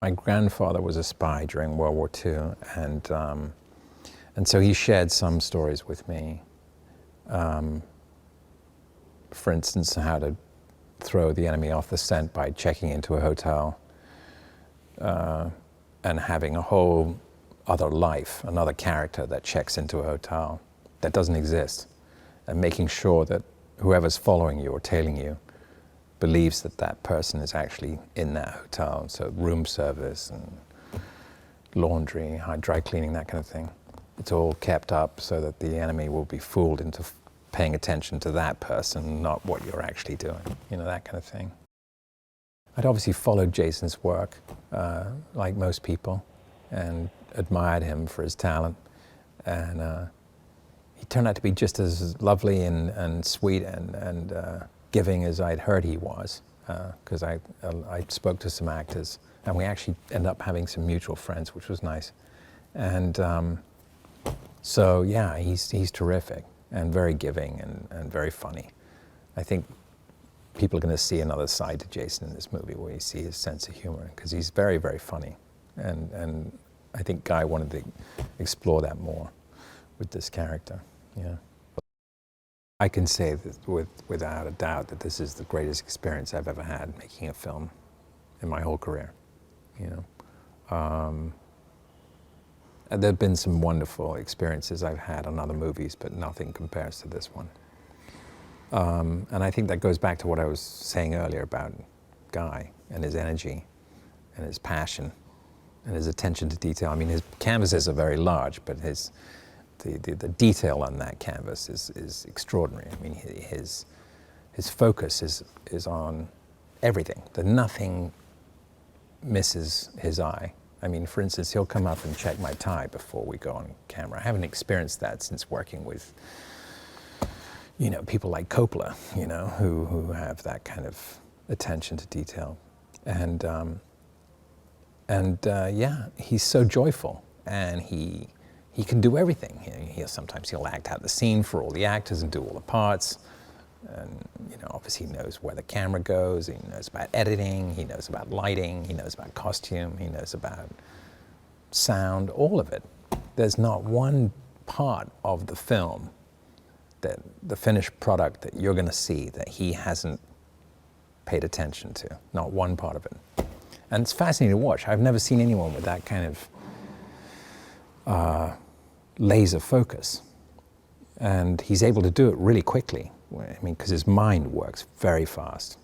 My grandfather was a spy during World War II, and so he shared some stories with me. For instance, how to throw the enemy off the scent by checking into a hotel and having a whole other life, another character that checks into a hotel that doesn't exist, and making sure that whoever's following you or tailing you believes that that person is actually in that hotel. So room service and laundry, dry cleaning, that kind of thing. It's all kept up so that the enemy will be fooled into paying attention to that person, not what you're actually doing, you know, that kind of thing. I'd obviously followed Jason's work, like most people, and admired him for his talent. And he turned out to be just as lovely and sweet and giving as I'd heard he was, because I spoke to some actors, and we actually ended up having some mutual friends, which was nice. And so yeah, he's terrific and very giving and very funny. I think people are going to see another side to Jason in this movie, where you see his sense of humor, because he's very, very funny. And I think Guy wanted to explore that more with this character. Yeah. I can say that without a doubt that this is the greatest experience I've ever had making a film in my whole career. You know, there have been some wonderful experiences I've had on other movies, but nothing compares to this one. And I think that goes back to what I was saying earlier about Guy and his energy and his passion and his attention to detail. I mean, his canvases are very large, but the detail on that canvas is extraordinary. I mean, his focus is on everything. That nothing misses his eye. I mean, for instance, he'll come up and check my tie before we go on camera. I haven't experienced that since working with, you know, people like Coppola, you know, who have that kind of attention to detail. And yeah, he's so joyful, and he can do everything. Sometimes he'll act out the scene for all the actors and do all the parts. And, you know, obviously he knows where the camera goes, he knows about editing, he knows about lighting, he knows about costume, he knows about sound, all of it. There's not one part of the film, that the finished product that you're going to see, that he hasn't paid attention to. Not one part of it. And it's fascinating to watch. I've never seen anyone with that kind of laser focus. And he's able to do it really quickly. I mean, because his mind works very fast.